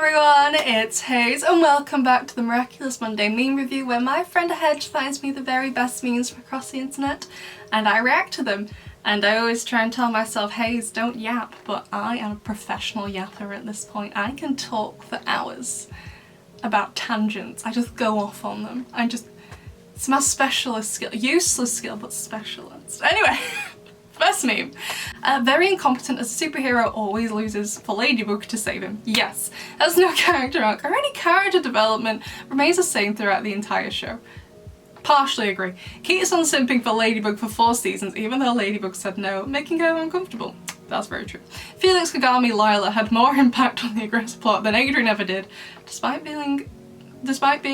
everyone, it's Hayes and welcome back to the Miraculous Monday meme review, where my friend Hedge finds me the very best memes from across the internet and I react to them. And I always try and tell myself, Hayes, don't yap, but I am a professional yapper at this point. I can talk for hours about tangents. I just go off on them. It's my specialist skill. Useless skill, but specialist. Anyway. First meme. Very incompetent as a superhero always loses for Ladybug to save him. Yes, has no character arc or any character development, remains the same throughout the entire show. Partially agree. Keeps on simping for Ladybug for 4 seasons even though Ladybug said no, making her uncomfortable. That's very true. Felix, Kagami, Lila had more impact on the aggressive plot than Adrien ever did, despite being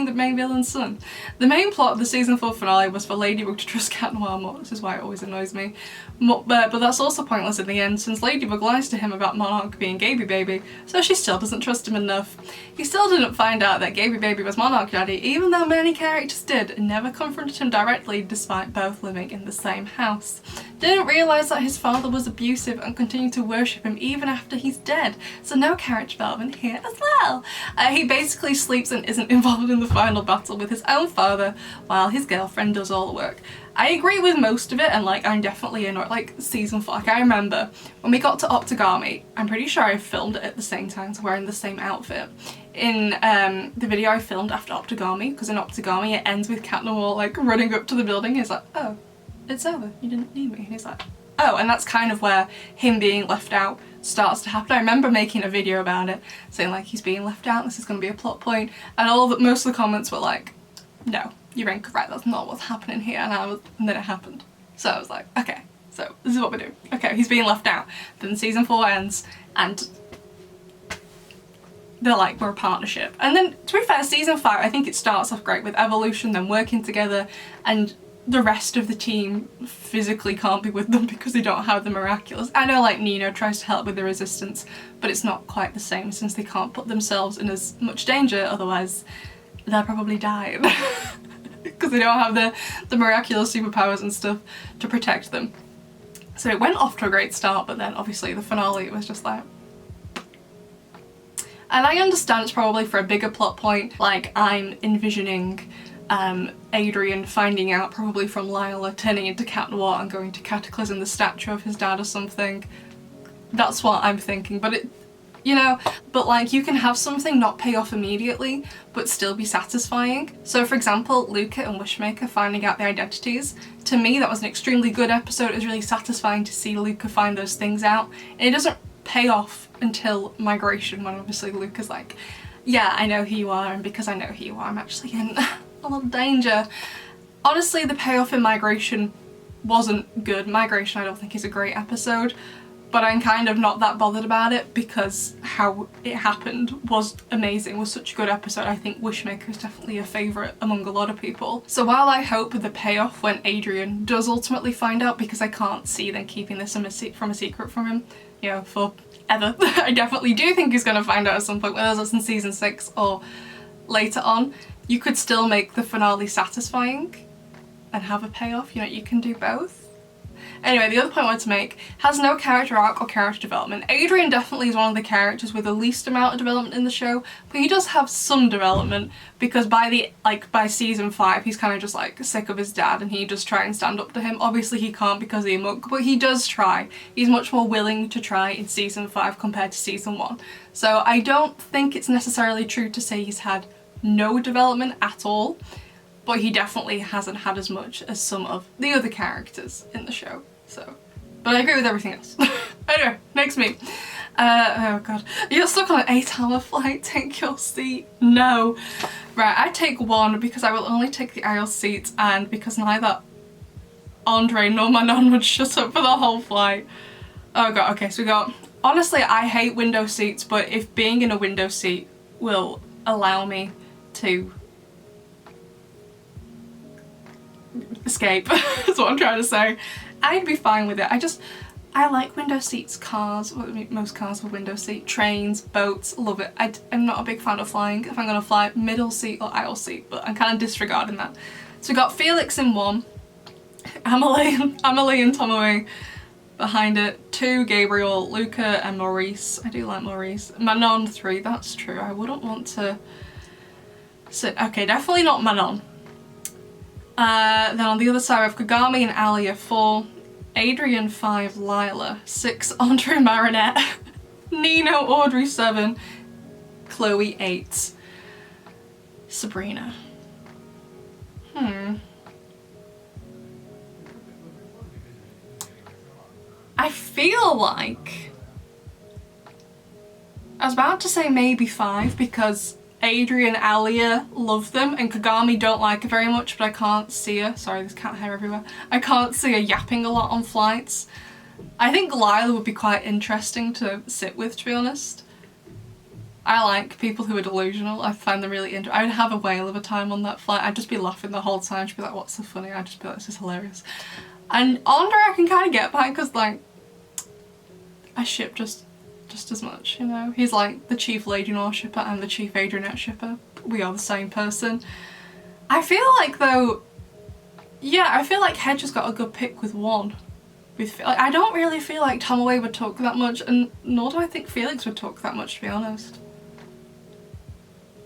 the main villain's son. The main plot of the season 4 finale was for Ladybug to trust Cat Noir more. This is why it always annoys me. But that's also pointless in the end, since Ladybug lies to him about Monarch being Gaby Baby, so she still doesn't trust him enough. He still didn't find out that Gaby Baby was Monarch Daddy, even though many characters did, and never confronted him directly despite both living in the same house. Didn't realise that his father was abusive and continued to worship him even after he's dead, so no character development here as well. He basically sleeps and isn't involved in the final battle with his own father while his girlfriend does all the work. I agree with most of it, and I'm definitely in season 4. I remember when we got to Optigami, I'm pretty sure I filmed it at the same time, so wearing the same outfit. In the video I filmed after Optigami, because in Optigami it ends with Cat Noir running up to the building. He's like, oh, it's over, you didn't need me. And he's like, oh, and that's kind of where him being left out starts to happen. I remember making a video about it, saying he's being left out, this is going to be a plot point, and most of the comments were like, no, you're incorrect, that's not what's happening here, and then it happened. So I was like, okay, so this is what we're doing. Okay, he's being left out. Then season 4 ends, and they're like, we're a partnership. And then, to be fair, season 5, I think it starts off great with Evolution, them working together, and the rest of the team physically can't be with them because they don't have the Miraculous. I know Nino tries to help with the resistance, but it's not quite the same since they can't put themselves in as much danger, otherwise they'll probably die. Because they don't have the miraculous superpowers and stuff to protect them. So it went off to a great start, but then obviously the finale, it was just like... And I understand it's probably for a bigger plot point, I'm envisioning Adrien finding out probably from Lila, turning into Cat Noir and going to cataclysm the statue of his dad or something. That's what I'm thinking, but it, but you can have something not pay off immediately but still be satisfying. So for example, Luca and Wishmaker finding out their identities. To me that was an extremely good episode. It was really satisfying to see Luca find those things out, and it doesn't pay off until Migration, when obviously Luca's like, yeah, I know who you are, and because I know who you are I'm actually in a little danger. Honestly, the payoff in Migration wasn't good. Migration I don't think is a great episode, but I'm kind of not that bothered about it because how it happened was amazing, was such a good episode. I think Wishmaker is definitely a favourite among a lot of people. So while I hope the payoff when Adrien does ultimately find out, because I can't see them keeping this from a secret from him, forever. I definitely do think he's going to find out at some point, whether it's in season 6 or later on. You could still make the finale satisfying and have a payoff, you can do both. Anyway, the other point I wanted to make, has no character arc or character development. Adrien definitely is one of the characters with the least amount of development in the show, but he does have some development because by season 5 he's kind of just sick of his dad and he does try and stand up to him. Obviously he can't because of the Amok, but he does try. He's much more willing to try in season 5 compared to season 1. So I don't think it's necessarily true to say he's had no development at all, but he definitely hasn't had as much as some of the other characters in the show. So, but I agree with everything else. Anyway, next meme. Oh god. You're stuck on an 8-hour flight, take your seat. No. Right, I take 1 because I will only take the aisle seat, and because neither Andre nor Manon would shut up for the whole flight. Oh god, okay, so we got... Honestly, I hate window seats, but if being in a window seat will allow me to escape, that's what I'm trying to say, I'd be fine with it. I like window seats, cars, most cars have window seat, trains, boats, love it. I'm not a big fan of flying. If I'm gonna fly, middle seat or aisle seat, but I'm kind of disregarding that. So we got Felix in 1, Amelie and Tomoe behind it. 2, Gabriel, Luca and Maurice. I do like Maurice. Manon 3, that's true. I wouldn't want to sit. Okay, definitely not Manon. Then on the other side we have Kagami and Alia 4, Adrian 5, Lila 6, Andre Marinette, Nino, Audrey 7, Chloe 8, Sabrina. I feel like I was about to say maybe 5 because Adrian and Alia love them and Kagami don't like her very much, but I can't see her. Sorry, there's cat hair everywhere. I can't see her yapping a lot on flights. I think Lila would be quite interesting to sit with, to be honest. I like people who are delusional. I find them really interesting. I would have a whale of a time on that flight. I'd just be laughing the whole time. She'd be like, what's so funny? I'd just be like, this is hilarious. And Andre I can kind of get behind because, like, I ship just as much, you know? He's like the chief Lady Nor shipper and the chief Adrianette shipper. We are the same person. I feel like, though, yeah, I feel like Hedge has got a good pick with 1. Like, I don't really feel like Tomoe would talk that much, and nor do I think Felix would talk that much, to be honest.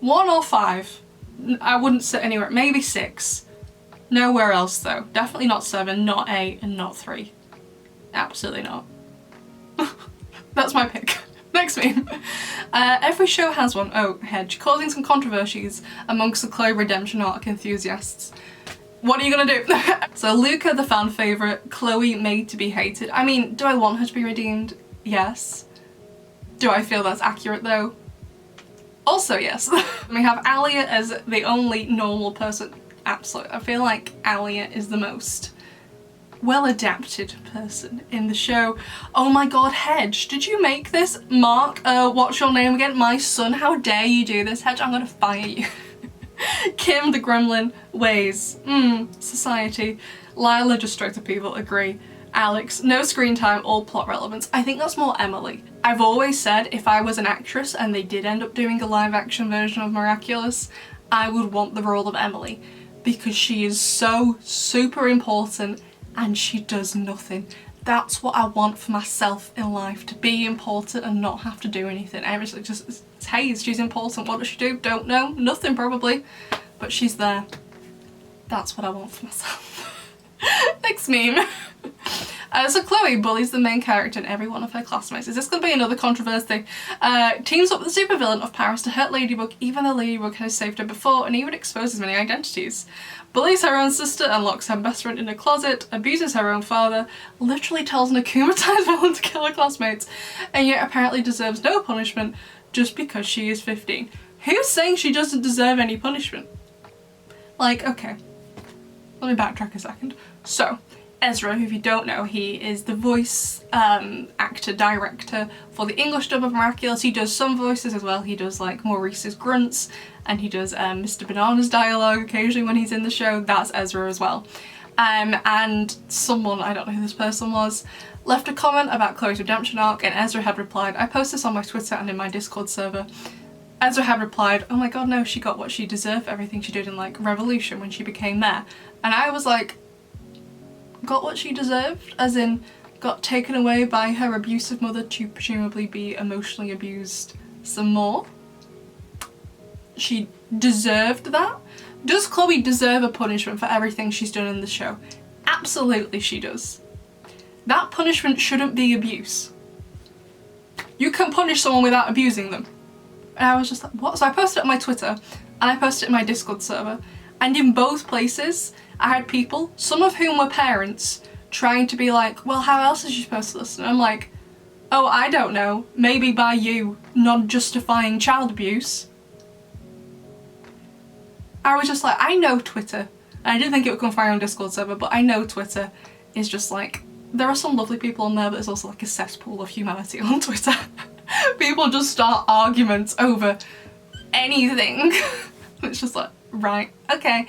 1 or 5. I wouldn't sit anywhere. Maybe 6. Nowhere else, though. Definitely not 7, not 8, and not 3. Absolutely not. That's my pick. Next meme. Every show has one. Oh, Hedge. Causing some controversies amongst the Chloe Redemption arc enthusiasts. What are you gonna do? So Luca, the fan favourite, Chloe made to be hated. I mean, do I want her to be redeemed? Yes. Do I feel that's accurate though? Also yes. We have Alia as the only normal person. Absolutely. I feel like Alia is the most well-adapted person in the show. Oh my god, Hedge, did you make this? Mark, what's your name again? My son, how dare you do this? Hedge, I'm gonna fire you. Kim, the gremlin, Ways, society. Lila, just straight to people, agree. Alex, no screen time, all plot relevance. I think that's more Emily. I've always said if I was an actress and they did end up doing a live action version of Miraculous, I would want the role of Emily because she is so super important and she does nothing. That's what I want for myself in life, to be important and not have to do anything. Everything just, it's Hayes, she's important. What does she do? Don't know. Nothing probably, but she's there. That's what I want for myself. Next meme. So Chloe bullies the main character and every one of her classmates. Is this going to be another controversy? Teams up with the supervillain of Paris to hurt Ladybug even though Ladybug has saved her before and even exposes many identities. Bullies her own sister and locks her best friend in a closet, abuses her own father, literally tells an akumatized villain to kill her classmates, and yet apparently deserves no punishment just because she is 15. Who's saying she doesn't deserve any punishment? Like, okay, let me backtrack a second. So, Ezra, who if you don't know, he is the voice actor, director for the English dub of Miraculous. He does some voices as well. He does like Maurice's grunts and he does Mr. Banana's dialogue occasionally when he's in the show. That's Ezra as well. And someone, I don't know who this person was, left a comment about Chloe's redemption arc and Ezra had replied. I post this on my Twitter and in my Discord server. Ezra had replied, oh my god no, she got what she deserved for everything she did in like Revolution when she became mayor. And I was like, got what she deserved? As in, got taken away by her abusive mother to presumably be emotionally abused some more? She deserved that? Does Chloe deserve a punishment for everything she's done in the show? Absolutely she does. That punishment shouldn't be abuse. You can punish someone without abusing them. And I was just like, what? So I posted it on my Twitter and I posted it in my Discord server, and in both places I had people, some of whom were parents, trying to be like, well, how else is she supposed to listen? I'm like, oh, I don't know, maybe by you not justifying child abuse. I was just like, I know Twitter, and I didn't think it would come from my own Discord server, but I know Twitter is just like, there are some lovely people on there, but there's also like a cesspool of humanity on Twitter. People just start arguments over anything. It's just like, right, okay.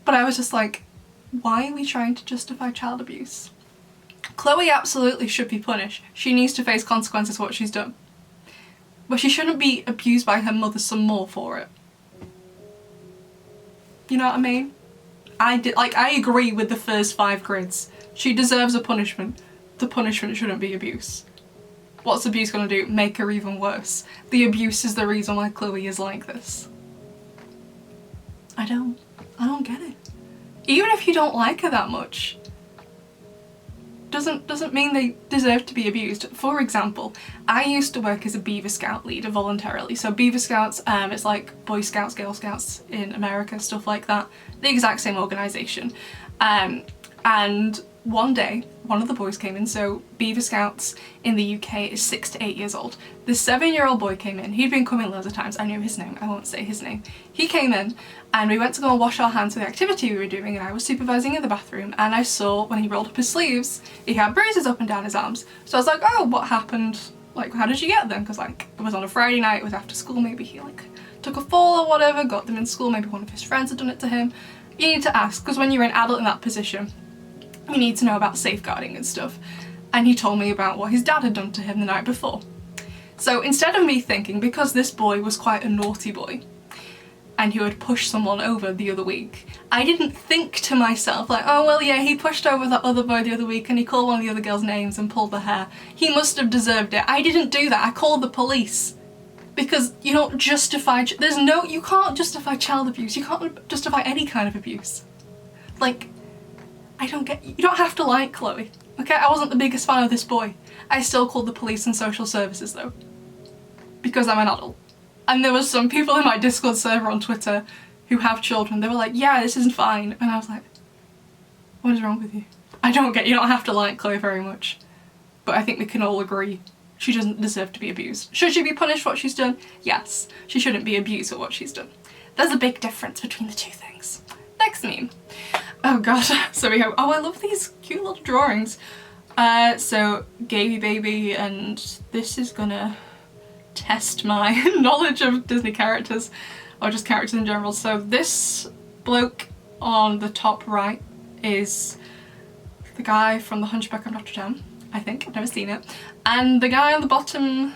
But I was just like, why are we trying to justify child abuse? Chloe absolutely should be punished. She needs to face consequences for what she's done. But she shouldn't be abused by her mother some more for it. You know what I mean? I agree with the first 5 grids. She deserves a punishment. the punishment shouldn't be abuse. What's abuse gonna do? Make her even worse. The abuse is the reason why Chloe is like this. I don't get it. Even if you don't like her that much, doesn't mean they deserve to be abused. For example, I used to work as a Beaver Scout leader voluntarily. So Beaver Scouts, it's like Boy Scouts, Girl Scouts in America, stuff like that. The exact same organisation. And one day, one of the boys came in. So Beaver Scouts in the UK is 6 to 8 years old. This 7-year-old boy came in. He'd been coming loads of times. I knew his name. I won't say his name. He came in and we went to go and wash our hands for the activity we were doing, and I was supervising in the bathroom, and I saw when he rolled up his sleeves, he had bruises up and down his arms. So I was like, oh, what happened? Like, how did you get them? Because like, it was on a Friday night, it was after school, maybe he like took a fall or whatever, got them in school, maybe one of his friends had done it to him. You need to ask, because when you're an adult in that position, you need to know about safeguarding and stuff. And he told me about what his dad had done to him the night before. So instead of me thinking, because this boy was quite a naughty boy and he would push someone over the other week, I didn't think to myself like, oh well, yeah, he pushed over that other boy the other week and he called one of the other girls' names and pulled the hair. He must have deserved it. I didn't do that. I called the police. Because you don't justify, you can't justify child abuse. You can't justify any kind of abuse. Like, you don't have to like Chloe. Okay, I wasn't the biggest fan of this boy. I still called the police and social services though. Because I'm an adult. And there was some people in my Discord server on Twitter who have children. They were like, yeah, this isn't fine. And I was like, what is wrong with you? You don't have to like Chloe very much. But I think we can all agree she doesn't deserve to be abused. Should she be punished for what she's done? Yes. She shouldn't be abused for what she's done. There's a big difference between the two things. Next meme. Oh god, so we have, oh, I love these cute little drawings. So Gaby Baby, and this is gonna test my knowledge of Disney characters, or just characters in general. So this bloke on the top right is the guy from The Hunchback of Notre Dame, I think, I've never seen it. And the guy on the bottom,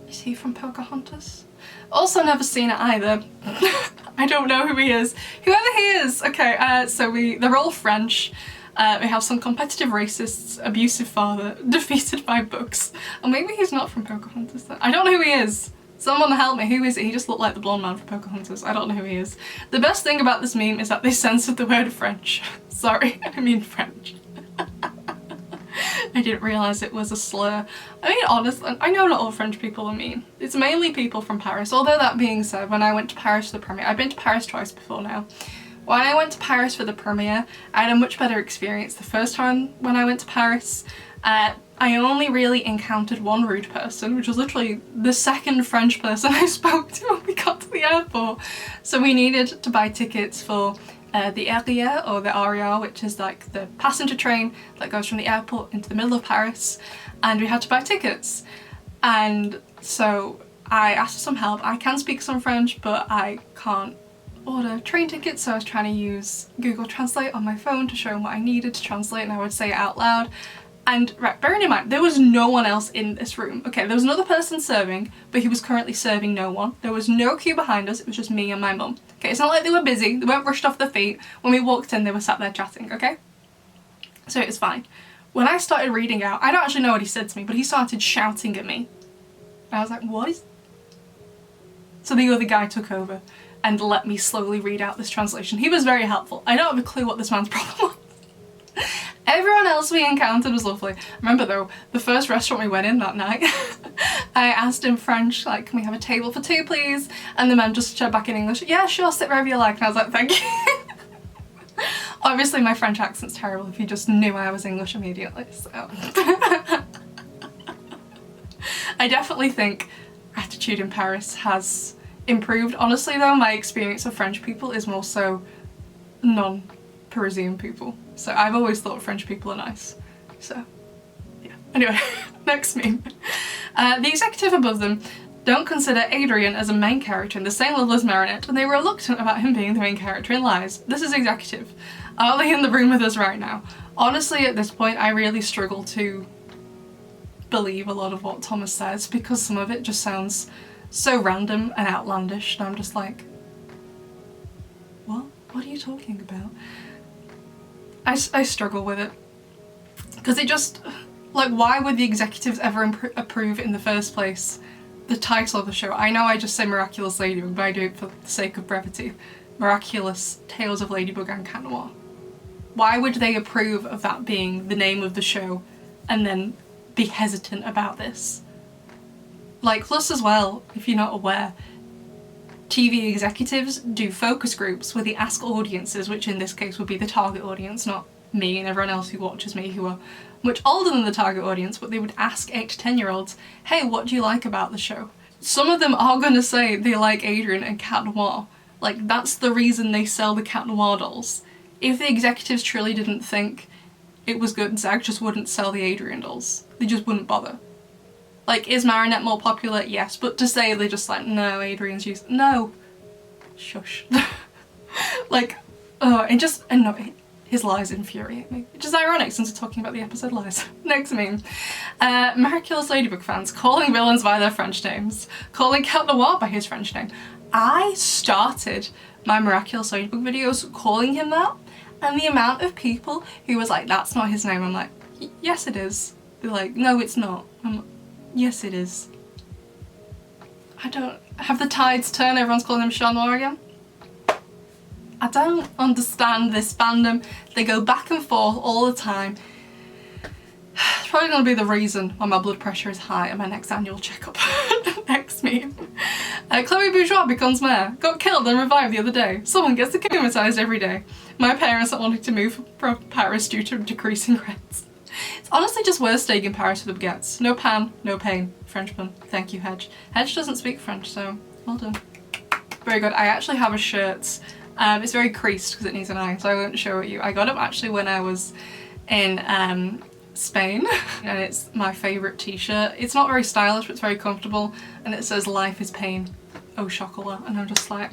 is he from Pocahontas? Also never seen it either. I don't know who he is. Whoever he is! Okay, they're all French. We have some competitive racists, abusive father, defeated by books. Or maybe he's not from Pocahontas then. I don't know who he is. Someone help me, who is he? He just looked like the blonde man from Pocahontas. I don't know who he is. The best thing about this meme is that they censored the word French. Sorry, I mean French. I didn't realise it was a slur. I mean, honestly, I know not all French people are mean. It's mainly people from Paris. Although that being said, when I went to Paris for the premiere, I've been to Paris twice before now. When I went to Paris for the premiere, I had a much better experience. The first time when I went to Paris, I only really encountered one rude person, which was literally the second French person I spoke to when we got to the airport. So we needed to buy tickets for the RER, or the RER, which is like the passenger train that goes from the airport into the middle of Paris, and we had to buy tickets. And so I asked for some help. I can speak some French, but I can't order train tickets, so I was trying to use Google Translate on my phone to show him what I needed to translate, and I would say it out loud. And right, bearing in mind, there was no one else in this room. Okay, there was another person serving, but he was currently serving no one. There was no queue behind us, it was just me and my mum. Okay, it's not like they were busy, they weren't rushed off their feet. When we walked in, they were sat there chatting, okay? So it was fine. When I started reading out, I don't actually know what he said to me, but he started shouting at me. And I was like, what is... So the other guy took over and let me slowly read out this translation. He was very helpful. I don't have a clue what this man's problem was. Everyone else we encountered was lovely. Remember though, the first restaurant we went in that night, I asked in French, like, can we have a table for two please? And the man just said back in English, yeah sure, sit wherever you like. And I was like, thank you. Obviously my French accent's terrible if you just knew I was English immediately, so. I definitely think attitude in Paris has improved. Honestly though, my experience of French people is more so non-Parisian people. So I've always thought French people are nice. So, yeah. Anyway, next meme. The executive above them don't consider Adrien as a main character in the same level as Marinette, and they were reluctant about him being the main character in Lies. This is executive. Are they in the room with us right now? Honestly, at this point, I really struggle to believe a lot of what Thomas says, because some of it just sounds so random and outlandish, and I'm just like, what? What are you talking about? I struggle with it. Because it just, like, why would the executives ever approve in the first place the title of the show? I know I just say Miraculous Ladybug, but I do it for the sake of brevity. Miraculous Tales of Ladybug and Cat Noir. Why would they approve of that being the name of the show and then be hesitant about this? Like, plus as well, if you're not aware, TV executives do focus groups where they ask audiences, which in this case would be the target audience, not me and everyone else who watches me who are much older than the target audience, but they would ask 8 to 10-year-olds, hey, what do you like about the show? Some of them are gonna say they like Adrien and Cat Noir. Like, that's the reason they sell the Cat Noir dolls. If the executives truly didn't think it was good, Zag just wouldn't sell the Adrien dolls. They just wouldn't bother. Like, is Marinette more popular? Yes, but to say they're just like, no, Adrien's used, no. Shush. Like, and just, and no, his lies infuriate me. Which is ironic since we're talking about the episode lies. Next meme. Miraculous Ladybug fans calling villains by their French names. Calling Cat Noir by his French name. I started my Miraculous Ladybug videos calling him that, and the amount of people who was like, that's not his name, I'm like, yes it is. They're like, no it's not. I'm like, yes it is. I don't, have the tides turned, everyone's calling him Chat Noir again? I don't understand this fandom. They go back and forth all the time. It's probably going to be the reason why my blood pressure is high at my next annual checkup. Next meme. Chloe Bourgeois becomes mayor. Got killed and revived the other day. Someone gets acclimatized every day. My parents are wanting to move from Paris due to decreasing rents. It's honestly just worse staying in Paris with the baguettes. No pan, no pain. Frenchman. Thank you, Hedge. Hedge doesn't speak French, so well done. Very good. I actually have a shirt. It's very creased because it needs an eye, so I won't show it you. I got it actually when I was in Spain, and it's my favourite t-shirt. It's not very stylish, but it's very comfortable, and it says life is pain, oh chocolat, and I'm just like,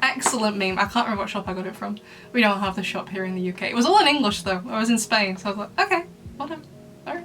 excellent meme. I can't remember what shop I got it from. We don't have the shop here in the UK. It was all in English though. I was in Spain, so I was like, okay, whatever, alright.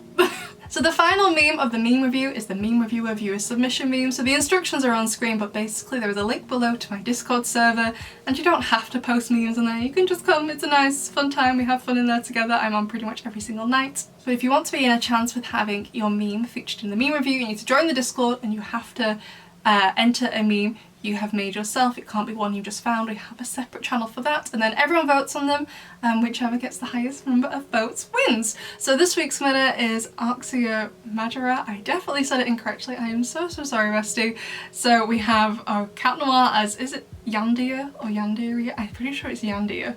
So the final meme of the meme review is the meme reviewer viewer submission meme. So the instructions are on screen, but basically there is a link below to my Discord server, and you don't have to post memes in there. You can just come, it's a nice fun time, we have fun in there together. I'm on pretty much every single night. So if you want to be in a chance with having your meme featured in the meme review, you need to join the Discord, and you have to enter a meme you have made yourself. It can't be one you just found. We have a separate channel for that, and then everyone votes on them, and whichever gets the highest number of votes wins. So this week's winner is Arxia Majora. I definitely said it incorrectly. I am so sorry, bestie. So we have our Cat Noir as, is it Yandia or Yandiria? I'm pretty sure it's Yandia.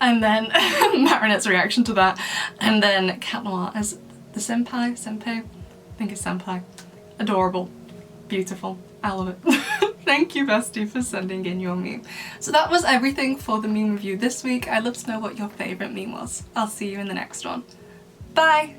And then Marinette's reaction to that, and then Cat Noir as the senpai, I think it's senpai. Adorable, beautiful, I love it. Thank you, bestie, for sending in your meme. So that was everything for the meme review this week. I'd love to know what your favourite meme was. I'll see you in the next one. Bye!